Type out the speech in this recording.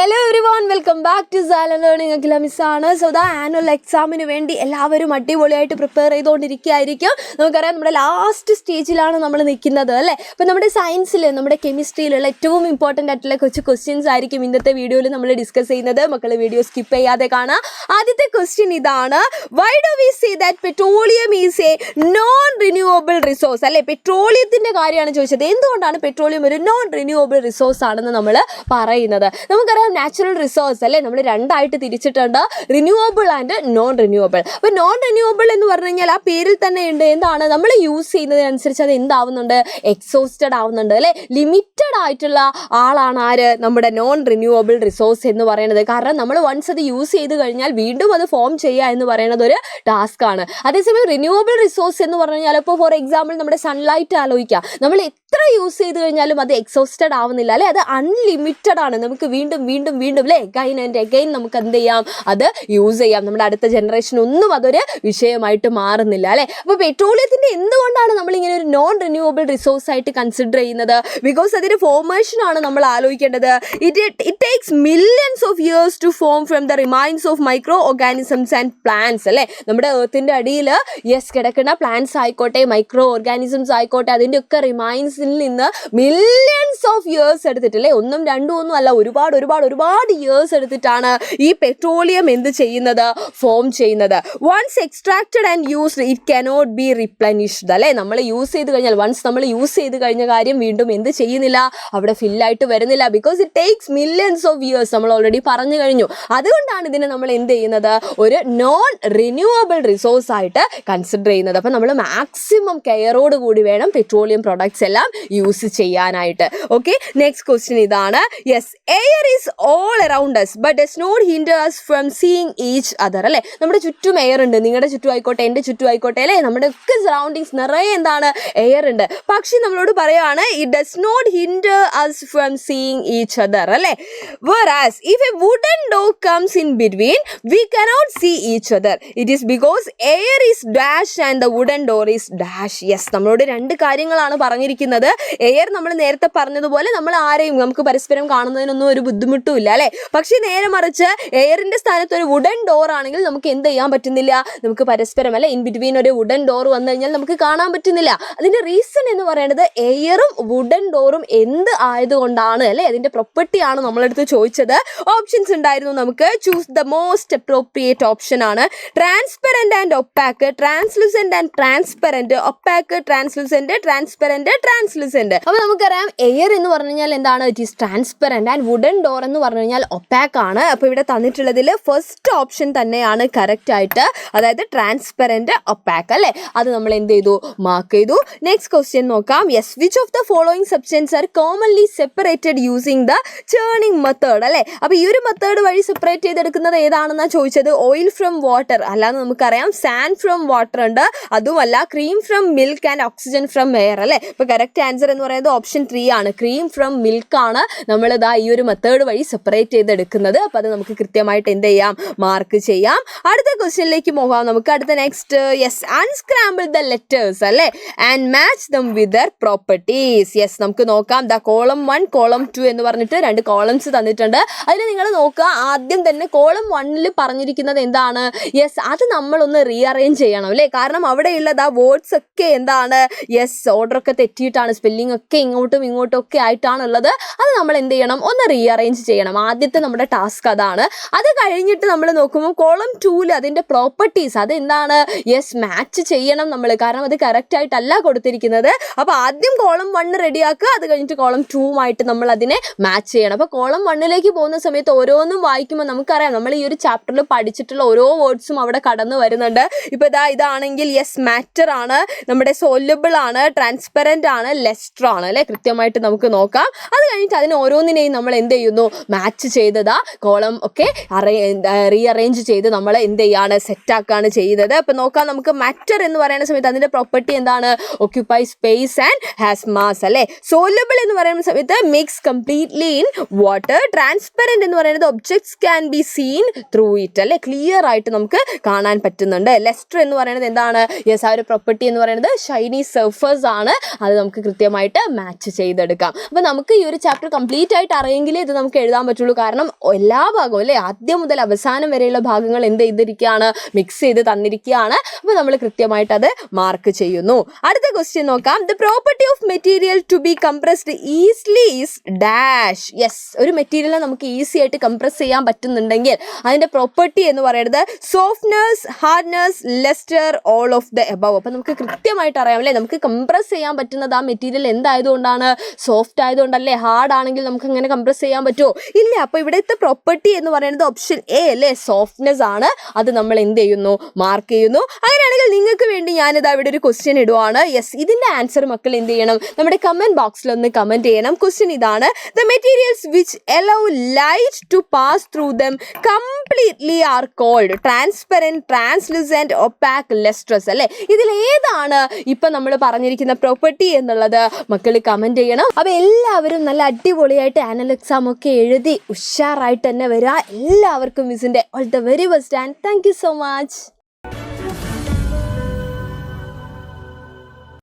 Hello everyone, welcome back to silent learning. Akhila മിസ്സാണ്. So the annual എക്സാമിന് വേണ്ടി എല്ലാവരും അടിപൊളിയായിട്ട് പ്രിപ്പയർ ചെയ്തുകൊണ്ടിരിക്കുകയായിരിക്കും. നമുക്കറിയാം നമ്മുടെ ലാസ്റ്റ് സ്റ്റേജിലാണ് നമ്മൾ നിൽക്കുന്നത് അല്ലേ. അപ്പോൾ നമ്മുടെ സയൻസിൽ, നമ്മുടെ കെമിസ്ട്രിയിലുള്ള ഏറ്റവും ഇമ്പോർട്ടൻ്റ് ആയിട്ടുള്ള കുറച്ച് ക്വസ്റ്റ്യൻസ് ആയിരിക്കും ഇന്നത്തെ വീഡിയോയിൽ നമ്മൾ ഡിസ്കസ് ചെയ്യുന്നത്. മക്കൾ വീഡിയോ സ്കിപ്പ് ചെയ്യാതെ കാണാം. ആദ്യത്തെ ക്വസ്റ്റ്യൻ ഇതാണ്: why do we say that petroleum is A non renewable resource? അല്ലേ, പെട്രോളിയത്തിൻ്റെ കാര്യമാണ് ചോദിച്ചത്. എന്തുകൊണ്ടാണ് പെട്രോളിയം ഒരു നോൺ റിന്യൂവബിൾ റിസോഴ്സ് ആണെന്ന് നമ്മൾ പറയുന്നത്? നമുക്കറിയാം നാച്ചുറൽ റിസോഴ്സ് അല്ലേ, നമ്മൾ രണ്ടായിട്ട് തിരിച്ചിട്ടുണ്ട്, റിന്യൂവബിൾ ആൻഡ് നോൺ റിന്യൂവബിൾ. അപ്പോൾ നോൺ റിന്യൂവബിൾ എന്ന് പറഞ്ഞു കഴിഞ്ഞാൽ ആ പേരിൽ തന്നെ ഉണ്ട്. എന്താണ്, നമ്മൾ യൂസ് ചെയ്യുന്നതിനനുസരിച്ച് അത് എന്താവുന്നുണ്ട്, എക്സോസ്റ്റഡ് ആവുന്നുണ്ട് അല്ലേ. ലിമിറ്റഡ് ആയിട്ടുള്ള ആളാണ് ആര്, നമ്മുടെ നോൺ റിന്യൂവബിൾ റിസോഴ്സ് എന്ന് പറയുന്നത്. കാരണം നമ്മൾ വൺസ് അത് യൂസ് ചെയ്ത് കഴിഞ്ഞാൽ വീണ്ടും അത് ഫോം ചെയ്യുക എന്ന് പറയുന്നത് ഒരു ടാസ്ക് ആണ്. അതേസമയം റിന്യൂവബിൾ റിസോഴ്സ് എന്ന് പറഞ്ഞു കഴിഞ്ഞാൽ ഇപ്പോൾ ഫോർ എക്സാമ്പിൾ നമ്മുടെ സൺലൈറ്റ് ആലോചിക്കുക. നമ്മൾ എത്ര യൂസ് ചെയ്ത് കഴിഞ്ഞാലും അത് എക്സോസ്റ്റഡ് ആവുന്നില്ല അല്ലേ, അത് അൺലിമിറ്റഡ് ആണ്. നമുക്ക് വീണ്ടും വീണ്ടും വീണ്ടും അല്ലേ, എഗൈൻ ആൻഡ് എഗൈൻ നമുക്ക് എന്ത് ചെയ്യാം, അത് യൂസ് ചെയ്യാം. നമ്മുടെ അടുത്ത ജനറേഷൻ ഒന്നും അതൊരു വിഷയമായിട്ട് മാറുന്നില്ല അല്ലേ. അപ്പോൾ പെട്രോളിയത്തിൻ്റെ എന്തുകൊണ്ടാണ് നമ്മളിങ്ങനെ ഒരു നോൺ റിന്യൂവബിൾ റിസോഴ്സ് ആയിട്ട് കൺസിഡർ ചെയ്യുന്നത്? ബിക്കോസ് അതിൻ്റെ ഫോർമേഷനാണ് നമ്മൾ ആലോചിക്കേണ്ടത്. It takes millions of years to form from the remains of micro organisms and plants അല്ലേ. നമ്മുടെ എർത്തിൻ്റെ അടിയിൽ കിടക്കുന്ന പ്ലാന്റ്സ് ആയിക്കോട്ടെ, മൈക്രോ ഓർഗാനിസംസ് ആയിക്കോട്ടെ, അതിൻ്റെ ഒക്കെ റിമൈൻസിൽ നിന്ന് മില്യൺസ് ഓഫ് ഇയേഴ്സ് എടുത്തിട്ടല്ലേ, ഒന്നും രണ്ടും ഒന്നും അല്ല, ഒരുപാട് ഇയേഴ്സ് എടുത്തിട്ടാണ് ഈ പെട്രോളിയം എന്ത് ചെയ്യുന്നത്, ഫോം ചെയ്യുന്നത്. Once extracted and used it cannot be replenished അല്ലേ. നമ്മൾ യൂസ് ചെയ്ത് കഴിഞ്ഞാൽ, വൺസ് നമ്മൾ യൂസ് ചെയ്ത് കഴിഞ്ഞ കാര്യം വീണ്ടും എന്ത് ചെയ്യുന്നില്ല, അവിടെ ഫില്ലായിട്ട് വരുന്നില്ല. Because it takes millions of years, നമ്മൾ ഓൾറെഡി പറഞ്ഞു കഴിഞ്ഞു. അതുകൊണ്ടാണ് ഇതിനെ നമ്മൾ എന്ത് ചെയ്യുന്നത്, ഒരു നോൺ റിന്യൂവബിൾ റിസോഴ്സ് ആയിട്ട് കൺസിഡർ ചെയ്യുന്നത്. അപ്പം നമ്മൾ മാക്സിമം കെയറോട് കൂടി വേണം പെട്രോളിയം പ്രൊഡക്ട്സ് എല്ലാം യൂസ് ചെയ്യാനായിട്ട്. ഓക്കെ, നെക്സ്റ്റ് ക്വസ്റ്റ്യൻ ഇതാണ്: yes, air is all around us but does not hinder us from seeing each other അല്ലേ. നമ്മുടെ ചുറ്റും എയർ ഉണ്ട്, നിങ്ങളുടെ ചുറ്റും ആയിക്കോട്ടെ, എൻ്റെ ചുറ്റും ആയിക്കോട്ടെ അല്ലേ, നമ്മുടെ ഒക്കെ സറൗണ്ടിങ്സ് നിറയെ എന്താണ്, എയർ ഉണ്ട്. പക്ഷെ നമ്മളോട് പറയാണ് it does not hinder us from seeing each other അല്ലേ. whereas if a wooden door comes in between we cannot see each other. it is because air is dash and the wooden door is dash. Yes, നമ്മളോട് രണ്ട് കാര്യങ്ങളാണ് പറഞ്ഞിരിക്കുന്നത്. Air നമ്മൾ നേരത്തെ പറഞ്ഞതുപോലെ നമ്മൾ ആരെയും നമുക്ക് പരസ്പരം കാണുന്നതിനൊന്നും ഒരു ബുദ്ധിമുട്ടും ഇല്ല അല്ലേ. പക്ഷേ നേരെ മറിച്ച് എയറിൻ്റെ സ്ഥാനത്ത് ഒരു വുഡൻ ഡോർ ആണെങ്കിൽ നമുക്ക് എന്ത് ചെയ്യാൻ പറ്റുന്നില്ല, നമുക്ക് പരസ്പരം അല്ലെ ഇൻ ബിറ്റ്വീൻ ഒരു വുഡൻ ഡോർ വന്നു കഴിഞ്ഞാൽ നമുക്ക് കാണാൻ പറ്റുന്നില്ല. അതിൻ്റെ റീസൺ എന്ന് പറയുന്നത് എയറും വുഡൻ ഡോറും എന്ത് ആയതുകൊണ്ടാണ് അല്ലേ, അതിൻ്റെ പ്രൊപ്പർട്ടിയാണ് നമ്മളെടുത്ത് ചോദിച്ചത്. ഓപ്ഷൻസ് ഉണ്ടായിരുന്നു, നമുക്ക് choose the most appropriate option ആണ് transparent and opaque, translucent and transparent, opaque, translucent, transparent, translucent. അപ്പോൾ നമുക്കറിയാം എയർ എന്ന് പറഞ്ഞു കഴിഞ്ഞാൽ എന്താണ്, it is transparent and wooden door എന്ന് പറഞ്ഞു കഴിഞ്ഞാൽ ഒപ്പാക്ക് ആണ്. അപ്പോൾ ഇവിടെ തന്നിട്ടുള്ളതിൽ ഫസ്റ്റ് ഓപ്ഷൻ തന്നെയാണ് കറക്റ്റ് ആയിട്ട്, അതായത് ട്രാൻസ്പെറൻറ്റ് ഒപ്പാക്ക് അല്ലേ. അത് നമ്മൾ എന്ത് ചെയ്തു, മാർക്ക് ചെയ്തു. നെക്സ്റ്റ് ക്വസ്റ്റ്യൻ നോക്കാം. Yes, which of the following substance are commonly separated using the churning method അല്ലേ. അപ്പോൾ ഈ ഒരു മെത്തേഡ് വഴി സെപ്പറേറ്റ് ചെയ്തെടുക്കുന്നത് ഏതാണെന്നാണ് ചോദിച്ചത്. ഓയിൽ ഫ്രം വാട്ടർ അല്ലാതെ നമുക്കറിയാം സാൻഡ് ഫ്രം വാട്ടർ ഉണ്ട്, അതുമല്ല cream from milk and oxygen from air അല്ലേ. ഇപ്പോൾ കറക്റ്റ് ആൻസർ എന്ന് പറയുന്നത് ഓപ്ഷൻ 3 ആണ്, ക്രീം ഫ്രം മിൽക്ക് ആണ് നമ്മളിതാ ഈ ഒരു മെത്തേഡ് വഴി സെപ്പറേറ്റ് ചെയ്തെടുക്കുന്നത്. അപ്പോൾ അത് നമുക്ക് കൃത്യമായിട്ട് എന്ത് ചെയ്യാം, മാർക്ക് ചെയ്യാം. അടുത്ത ക്വസ്റ്റ്യനിലേക്ക് പോകാം നമുക്ക്. അടുത്ത next, yes, unscramble the letters അല്ലേ and match them with their properties. Yes, നമുക്ക് നോക്കാം. ദ കോളം 1 കോളം 2 എന്ന് പറഞ്ഞിട്ട് 2 കോളംസ് തന്നിട്ടുണ്ട്. അതിൽ നിങ്ങൾ നോക്കുക, ആദ്യം തന്നെ കോളം 1 പറഞ്ഞിരിക്കുന്നത് എന്താണ്, യെസ്, അത് നമ്മളൊന്ന് റീഅറേഞ്ച് ചെയ്യണം അല്ലേ. കാരണം അവിടെയുള്ളത് ആ വേർഡ്സ് ഒക്കെ എന്താണ്, യെസ്, ഓർഡറൊക്കെ തെറ്റിയിട്ടാണ്, സ്പെല്ലിംഗ് ഒക്കെ ഇങ്ങോട്ടും ഇങ്ങോട്ടും ഒക്കെ ആയിട്ടാണുള്ളത്. അത് നമ്മൾ എന്ത് ചെയ്യണം, ഒന്ന് റീഅറേഞ്ച് ചെയ്യണം. ആദ്യത്തെ നമ്മുടെ ടാസ്ക് അതാണ്. അത് കഴിഞ്ഞിട്ട് നമ്മൾ നോക്കുമ്പോൾ കോളം 2 അതിൻ്റെ പ്രോപ്പർട്ടീസ് അതെന്താണ്, യെസ്, മാച്ച് ചെയ്യണം നമ്മൾ, കാരണം അത് കറക്റ്റ് ആയിട്ടല്ല കൊടുത്തിരിക്കുന്നത്. അപ്പോൾ ആദ്യം കോളം 1 റെഡിയാക്കുക, അത് കഴിഞ്ഞിട്ട് കോളം 2 നമ്മൾ അതിനെ മാച്ച് ചെയ്യണം. അപ്പോൾ കോളം 1 പോകുന്ന സമയത്ത് ഓരോന്നും വായിക്കുമ്പോൾ നമുക്കറിയാം, നമ്മൾ ഈ ഒരു ചാപ്റ്ററിൽ പഠിച്ചിട്ടുള്ള ഓരോ വേർഡ്സും അവിടെ കടന്നു വരുന്നുണ്ട്. ഇപ്പോൾ ഇതാണെങ്കിൽ യെസ് മാറ്റർ ആണ്, നമ്മുടെ സോല്യുബിൾ ആണ്, ട്രാൻസ്പെറൻറ്റ് ആണ്, ലെസ്റ്റർ ആണ് അല്ലേ. കൃത്യമായിട്ട് നമുക്ക് നോക്കാം. അത് കഴിഞ്ഞിട്ട് അതിന് ഓരോന്നിനെയും നമ്മൾ എന്ത് ചെയ്യുന്നു, മാച്ച് ചെയ്തതാ കോളം ഒക്കെ റീഅറേഞ്ച് ചെയ്ത് നമ്മൾ എന്ത് ചെയ്യാണ്, സെറ്റാക്കാണ് ചെയ്തത്. അപ്പോൾ നോക്കാം നമുക്ക്. മാറ്റർ എന്ന് പറയുന്ന സമയത്ത് അതിൻ്റെ പ്രോപ്പർട്ടി എന്താണ്, occupy space and has mass അല്ലേ. സോല്യുബിൾ എന്ന് പറയുന്ന സമയത്ത് mix completely in water. Transparent എന്ന് പറയുന്നത് objects can be seen through it അല്ലേ, ക്ലിയർ ആയിട്ട് നമുക്ക് കാണാൻ പറ്റുന്നുണ്ട്. ലെസ്റ്റർ എന്ന് പറയുന്നത് എന്താണ്, യെസ്, ആ ഒരു പ്രോപ്പർട്ടി എന്ന് പറയുന്നത് ഷൈനി സർഫസ് ആണ്. അത് നമുക്ക് കൃത്യമായിട്ട് മാച്ച് ചെയ്തെടുക്കാം. അപ്പോൾ നമുക്ക് ഈ ഒരു ചാപ്റ്റർ കംപ്ലീറ്റ് ആയിട്ട് അറിയെങ്കിലേ ഇത് നമുക്ക് എഴുതാൻ പറ്റുള്ളൂ. കാരണം എല്ലാ ഭാഗവും അല്ലേ, ആദ്യം മുതൽ അവസാനം വരെയുള്ള ഭാഗങ്ങൾ എന്ത് ചെയ്തിരിക്കുകയാണ്, മിക്സ് ചെയ്ത് തന്നിരിക്കുകയാണ്. അപ്പോൾ നമ്മൾ കൃത്യമായിട്ട് അത് മാർക്ക് ചെയ്യുന്നു. അടുത്ത ക്വസ്റ്റ്യൻ നോക്കാം. The property of material to be compressed easily is dash. Yes, ഒരു മെറ്റീരിയൽ നമുക്ക് ഈസി ആയിട്ട് കംപ്രസ് ചെയ്യാൻ പറ്റുന്നുണ്ടെങ്കിൽ അതിൻ്റെ പ്രോപ്പർട്ടി എന്ന് പറയുന്നത് softness, hardness, lustre, all of the above. അപ്പോൾ നമുക്ക് കൃത്യമായിട്ട് അറിയാം അല്ലേ, നമുക്ക് കംപ്രസ് ചെയ്യാൻ പറ്റുന്നത് ആ മെറ്റീരിയൽ എന്തായതുകൊണ്ടാണ്, സോഫ്റ്റ് ആയതുകൊണ്ടല്ലേ. ഹാർഡ് ആണെങ്കിൽ നമുക്ക് അങ്ങനെ കംപ്രസ് ചെയ്യാൻ പറ്റുമോ, ഇല്ല. അപ്പോൾ ഇവിടുത്തെ പ്രോപ്പർട്ടി എന്ന് പറയുന്നത് ഓപ്ഷൻ എ അല്ലേ, സോഫ്റ്റ്നെസ് ആണ്. അത് നമ്മൾ എന്ത് ചെയ്യുന്നു, മാർക്ക് ചെയ്യുന്നു. അങ്ങനെയാണെങ്കിൽ നിങ്ങൾക്ക് വേണ്ടി ഞാനിതാ ഇവിടെ ഒരു ക്വസ്റ്റ്യൻ ഇടുവാണ്. യെസ്, ഇതിൻ്റെ ആൻസർ മക്കൾ എന്ത് ചെയ്യണം, നമ്മുടെ കമൻറ്റ് ബോക്സിൽ ഒന്ന് കമൻറ്റ് ചെയ്യണം. ക്വസ്റ്റ്യൻ ഇതാണ്: the materials which allow light to pass through them completely are called transparent, translucent, opaque, lustrous. അല്ലേ, ഇതിൽ ഏതാണ് ഇപ്പം നമ്മൾ പറഞ്ഞിരിക്കുന്ന പ്രോപ്പർട്ടി എന്നുള്ളത് മക്കൾ കമൻറ്റ് ചെയ്യണം. അപ്പോൾ എല്ലാവരും നല്ല അടിപൊളിയായിട്ട് ആനുവൽ എക്സാം ഒക്കെ എഴുതി ഉഷാറായിട്ട് തന്നെ വരിക. എല്ലാവർക്കും മിസ്സിൻ്റെ all the very best and thank you so much.